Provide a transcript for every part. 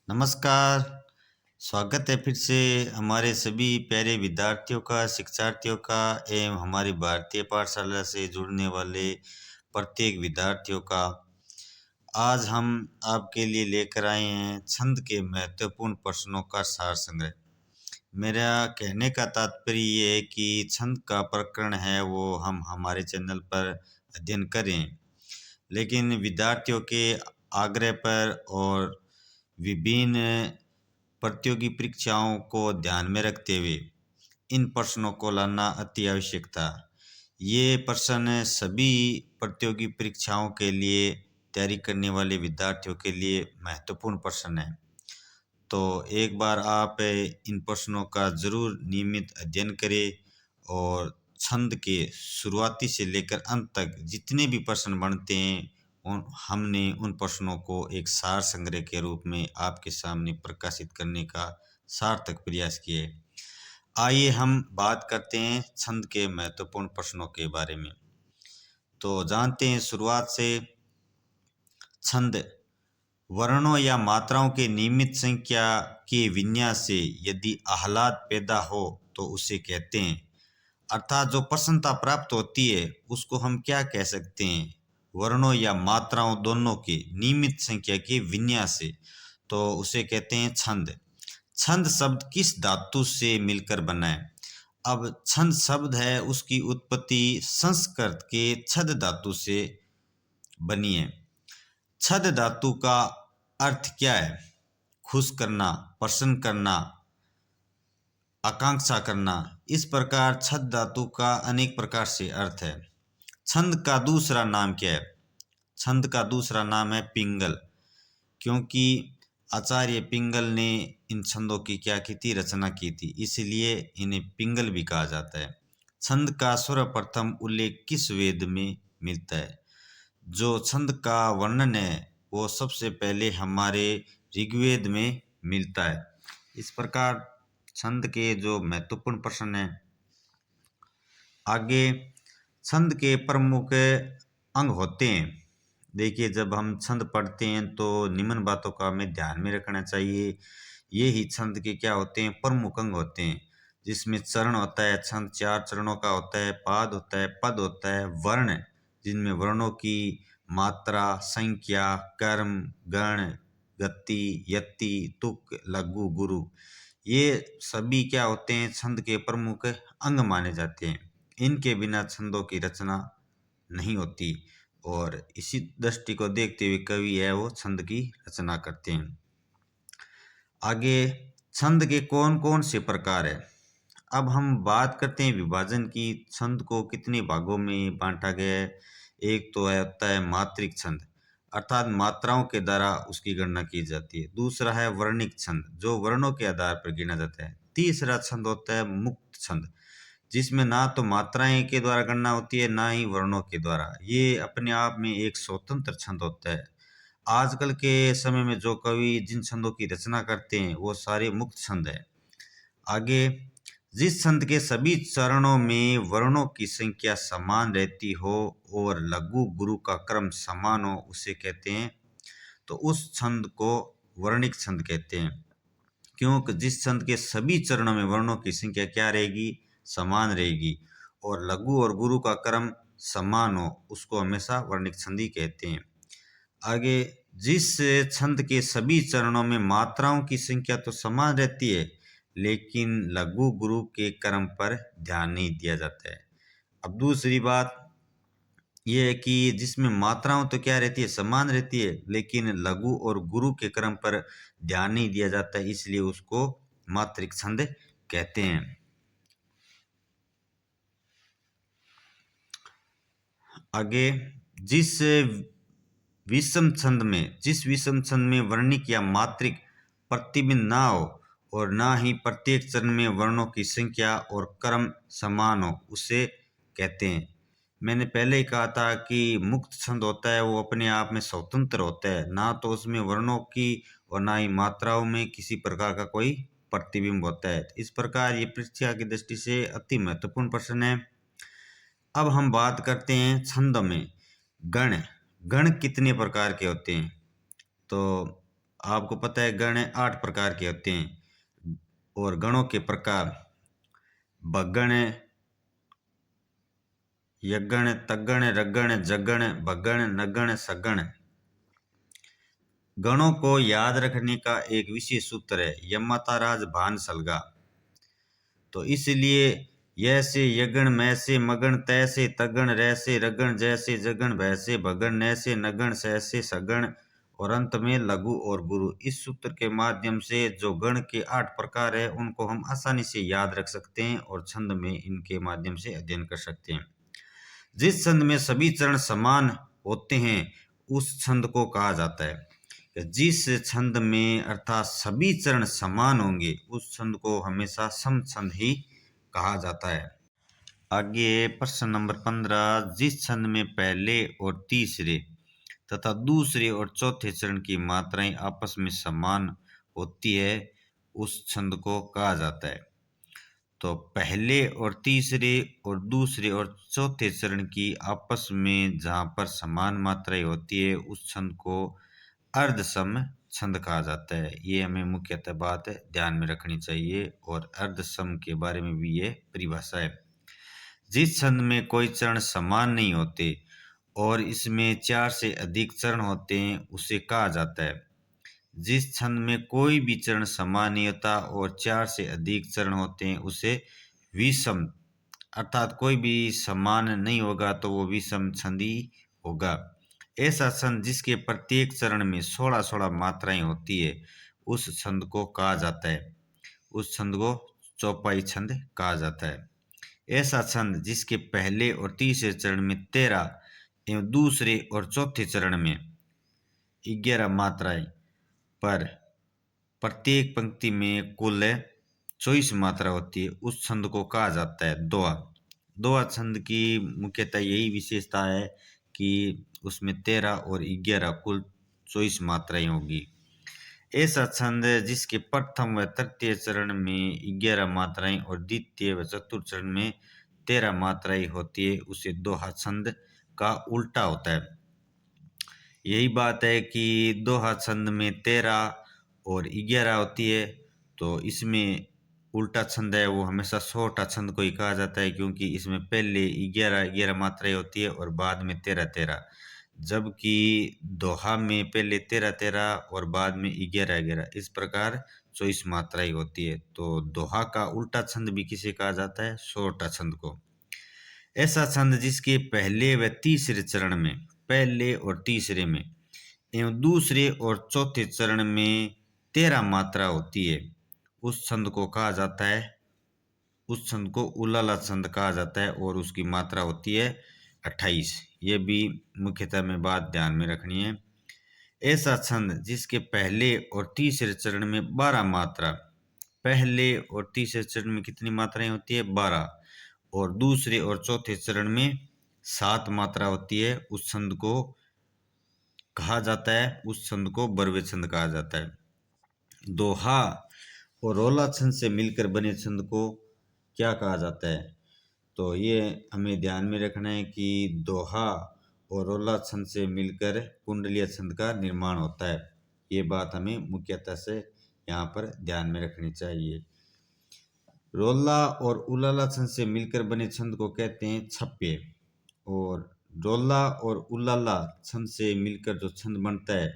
नमस्कार। स्वागत है फिर से हमारे सभी प्यारे विद्यार्थियों का, शिक्षार्थियों का एवं हमारी भारतीय पाठशाला से जुड़ने वाले प्रत्येक विद्यार्थियों का। आज हम आपके लिए लेकर आए हैं छंद के महत्वपूर्ण प्रश्नों का सार संग्रह। मेरा कहने का तात्पर्य ये है कि छंद का प्रकरण है वो हम हमारे चैनल पर अध्ययन करें, लेकिन विद्यार्थियों के आग्रह पर और विभिन्न प्रतियोगी परीक्षाओं को ध्यान में रखते हुए इन प्रश्नों को लाना अति आवश्यक था। ये प्रश्न सभी प्रतियोगी परीक्षाओं के लिए तैयारी करने वाले विद्यार्थियों के लिए महत्वपूर्ण प्रश्न है। तो एक बार आप इन प्रश्नों का जरूर नियमित अध्ययन करें और छंद के शुरुआती से लेकर अंत तक जितने भी प्रश्न बनते हैं हमने उन प्रश्नों को एक सार संग्रह के रूप में आपके सामने प्रकाशित करने का सार्थक प्रयास किए। आइए हम बात करते हैं छंद के महत्वपूर्ण प्रश्नों के बारे में। तो जानते हैं शुरुआत से। छंद वर्णों या मात्राओं के नियमित संख्या के विन्यास से यदि आह्लाद पैदा हो तो उसे कहते हैं, अर्थात जो प्रसन्नता प्राप्त होती है उसको हम क्या कह सकते हैं? वर्णों या मात्राओं दोनों के नियमित संख्या के विन्यास से, तो उसे कहते हैं छंद। छंद शब्द किस धातु से मिलकर बना है? अब छंद शब्द है उसकी उत्पत्ति संस्कृत के छद धातु से बनी है। छद धातु का अर्थ क्या है? खुश करना, प्रसन्न करना, आकांक्षा करना। इस प्रकार छद धातु का अनेक प्रकार से अर्थ है। छंद का दूसरा नाम क्या है? छंद का दूसरा नाम है पिंगल, क्योंकि आचार्य पिंगल ने इन छंदों की क्या की थी? रचना की थी, इसलिए इन्हें पिंगल भी कहा जाता है। छंद का सर्वप्रथम उल्लेख किस वेद में मिलता है? जो छंद का वर्णन है वो सबसे पहले हमारे ऋग्वेद में मिलता है। इस प्रकार छंद के जो महत्वपूर्ण प्रश्न हैं। आगे छंद के प्रमुख अंग होते हैं। देखिए, जब हम छंद पढ़ते हैं तो निम्न बातों का हमें ध्यान में रखना चाहिए। ये ही छंद के क्या होते हैं? प्रमुख अंग होते हैं, जिसमें चरण होता है, छंद 4 चरणों का होता है, पाद होता है, पद होता है, वर्ण जिनमें वर्णों की मात्रा, संख्या, कर्म, गण, गति, यति, तुक, लघु, गुरु, ये सभी क्या होते हैं? छंद के प्रमुख अंग माने जाते हैं। इनके बिना छंदों की रचना नहीं होती और इसी दृष्टि को देखते हुए कवि है वो छंद की रचना करते हैं। आगे छंद के कौन कौन से प्रकार है? अब हम बात करते हैं विभाजन की। छंद को कितने भागों में बांटा गया है? एक तो होता है मात्रिक छंद, अर्थात मात्राओं के द्वारा उसकी गणना की जाती है। दूसरा है वर्णिक छंद, जो वर्णों के आधार पर गिना जाता है। तीसरा छंद होता है मुक्त छंद, जिसमें ना तो मात्राएं के द्वारा गणना होती है ना ही वर्णों के द्वारा। ये अपने आप में एक स्वतंत्र छंद होता है। आजकल के समय में जो कवि जिन छंदों की रचना करते हैं वो सारे मुक्त छंद है। आगे जिस छंद के सभी चरणों में वर्णों की संख्या समान रहती हो और लघु गुरु का क्रम समान हो उसे कहते हैं, तो उस छंद को वर्णिक छंद कहते हैं। क्योंकि जिस छंद के सभी चरणों में वर्णों की संख्या क्या रहेगी? समान रहेगी और लघु और गुरु का क्रम समान हो उसको हमेशा वर्णिक छंद ही कहते हैं। आगे जिस छंद के सभी चरणों में मात्राओं की संख्या तो समान रहती है लेकिन लघु गुरु के क्रम पर ध्यान नहीं दिया जाता है। अब दूसरी बात यह है कि जिसमें मात्राओं तो क्या रहती है? समान रहती है, लेकिन लघु और गुरु के क्रम पर ध्यान नहीं दिया जाता है, इसलिए उसको मात्रिक छंद कहते हैं। आगे जिस विषम छंद में वर्णिक या मात्रिक प्रतिबिंब ना हो और ना ही प्रत्येक चरण में वर्णों की संख्या और क्रम समान हो उसे कहते हैं। मैंने पहले ही कहा था कि मुक्त छंद होता है वो अपने आप में स्वतंत्र होता है, ना तो उसमें वर्णों की और ना ही मात्राओं में किसी प्रकार का कोई प्रतिबिंब होता है। इस प्रकार ये परीक्षा की दृष्टि से अति महत्वपूर्ण प्रश्न है। अब हम बात करते हैं छंद में गण। गण कितने प्रकार के होते हैं? तो आपको पता है गण 8 प्रकार के होते हैं, और गणों के प्रकार बगण, यगण, तगण, रगण, जगण, भगण, नगण, सगण। गणों को याद रखने का एक विशेष सूत्र है यमता राज भान सलगा। तो इसलिए यैसे यगण, मैसे मगण, तैसे तगण, रैसे रगण, जैसे जगण, भैसे भगण, नैसे नगण, सैसे सगण, और अंत में लघु और गुरु। इस सूत्र के माध्यम से जो गण के 8 प्रकार है उनको हम आसानी से याद रख सकते हैं और छंद में इनके माध्यम से अध्ययन कर सकते हैं। जिस छंद में सभी चरण समान होते हैं उस छंद को कहा जाता है। जिस छंद में अर्थात सभी चरण समान होंगे उस छंद को हमेशा सम छंद ही कहा जाता है। आगे प्रश्न नंबर 15, जिस छंद में पहले और तीसरे तथा दूसरे और चौथे चरण की मात्राएं आपस में समान होती है उस छंद को कहा जाता है। तो पहले और तीसरे और दूसरे और चौथे चरण की आपस में जहाँ पर समान मात्राएं होती है उस छंद को अर्धसम छंद कहा जाता है। ये हमें मुख्यतः बात ध्यान में रखनी चाहिए और अर्धसम के बारे में भी ये परिभाषा है। जिस छंद में कोई चरण समान नहीं होते और इसमें 4 से अधिक चरण होते हैं उसे कहा जाता है। जिस छंद में कोई भी चरण समान नहीं होता और 4 से अधिक चरण होते हैं उसे विषम, अर्थात कोई भी समान नहीं होगा तो वो विषम छंद ही होगा। ऐसा छंद जिसके प्रत्येक चरण में 16-16 मात्राएं होती है उस छंद को कहा जाता है, उस छंद को चौपाई छंद कहा जाता है। ऐसा छंद जिसके पहले और तीसरे चरण में 13 एवं दूसरे और चौथे चरण में 11 मात्राएं पर प्रत्येक पंक्ति में कुल 24 मात्रा होती है उस छंद को कहा जाता है दोहा। दोहा छंद की मुख्यतः यही विशेषता है कि उसमें 13 और 11 कुल 24 मात्राएं होगी। ऐसा छंद जिसके प्रथम व तृतीय चरण में 11 मात्राएं और द्वितीय व चतुर्थ चरण में 13 मात्राएं होती है उसे दोहा छंद का उल्टा होता है। यही बात है कि दोहा छंद में 13 और 11 होती है तो इसमें उल्टा छंद है वो हमेशा सोटा छंद को ही कहा जाता है, क्योंकि इसमें पहले 11 मात्राएं होती है और बाद में 13, जबकि दोहा में पहले 13 और बाद में 11, इस प्रकार 24 मात्राएं होती है। तो दोहा का उल्टा छंद भी किसे कहा जाता है? सोटा छंद को। ऐसा छंद जिसके पहले व तीसरे चरण में, पहले और तीसरे में एवं दूसरे और चौथे चरण में 13 मात्रा होती है उस छंद को कहा जाता है, उस छंद को उलाला छंद कहा जाता है और उसकी मात्रा होती है 28। ये भी मुख्यतः में बात ध्यान में रखनी है। ऐसा छंद जिसके पहले और तीसरे चरण में 12 मात्रा, पहले और तीसरे चरण में कितनी मात्राएं होती है? 12, और दूसरे और चौथे चरण में 7 मात्रा होती है उस छंद को कहा जाता है, उस छंद को बरवे छंद कहा जाता है। दोहा और रोला छंद से मिलकर बने छंद को क्या कहा जाता है? तो ये हमें ध्यान में रखना है कि दोहा और रोला छंद से मिलकर कुंडलीय छंद का निर्माण होता है। ये बात हमें मुख्यतः से यहाँ पर ध्यान में रखनी चाहिए। रोला और उलाला छंद से मिलकर बने छंद को कहते हैं छप्पे, और रोला और उलाला छंद से मिलकर जो छंद बनता है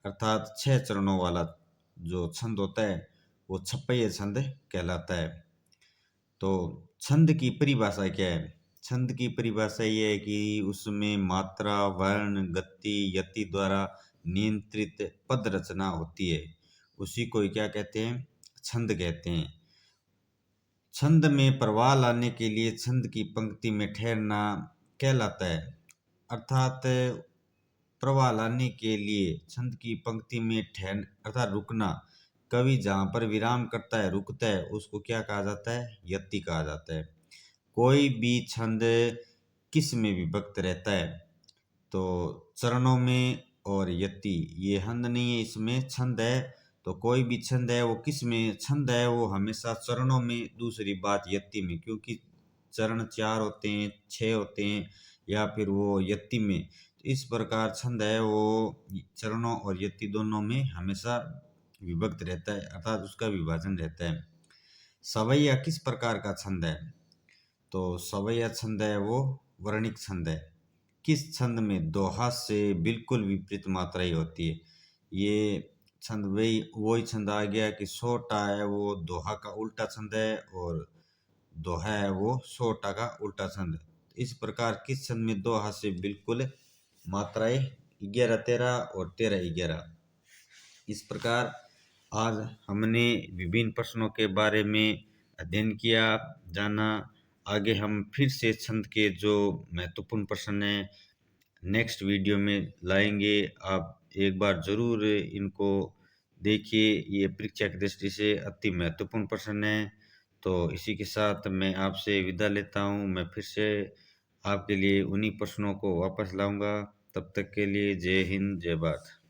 अर्थात 6 चरणों वाला जो छंद होता है वो छप्पय छंद कहलाता है। तो छंद की परिभाषा क्या है? छंद की परिभाषा ये है कि उसमें मात्रा, वर्ण, गति, यति द्वारा नियंत्रित पद रचना होती है, उसी को क्या कहते हैं? छंद कहते हैं। छंद में प्रवाह लाने के लिए छंद की पंक्ति में ठहरना कहलाता है, अर्थात प्रवाह लाने के लिए छंद की पंक्ति में ठहर अर्थात रुकना, कवि जहाँ पर विराम करता है, रुकता है, उसको क्या कहा जाता है? यति कहा जाता है। कोई भी छंद किस में विभक्त रहता है? तो चरणों में और यति, ये हंद नहीं है, इसमें छंद है। तो कोई भी छंद है वो किस में छंद है? वो हमेशा चरणों में, दूसरी बात यति में, क्योंकि चरण 4 होते हैं, 6 होते हैं या फिर वो यति में। इस प्रकार छंद है वो चरणों और यति दोनों में हमेशा विभक्त रहता है, अर्थात उसका विभाजन रहता है। सवैया किस प्रकार का छंद है? तो सवैया छंद है वो वर्णिक छंद है। किस छंद में दोहा से बिल्कुल विपरीत मात्राएं होती है? ये छंद वही छंद आ गया कि सोटा है वो दोहा का उल्टा छंद है, और दोहा है वो सोटा का उल्टा छंद है। इस प्रकार किस छंद में दोहा से बिल्कुल मात्राएं 11 13 और 13 11। इस प्रकार आज हमने विभिन्न प्रश्नों के बारे में अध्ययन किया, जाना। आगे हम फिर से छंद के जो महत्वपूर्ण प्रश्न हैं नेक्स्ट वीडियो में लाएंगे। आप एक बार जरूर इनको देखिए, ये परीक्षा की दृष्टि से अति महत्वपूर्ण प्रश्न है। तो इसी के साथ मैं आपसे विदा लेता हूँ। मैं फिर से आपके लिए उन्हीं प्रश्नों को वापस लाऊंगा। तब तक के लिए जय हिंद, जय भारत।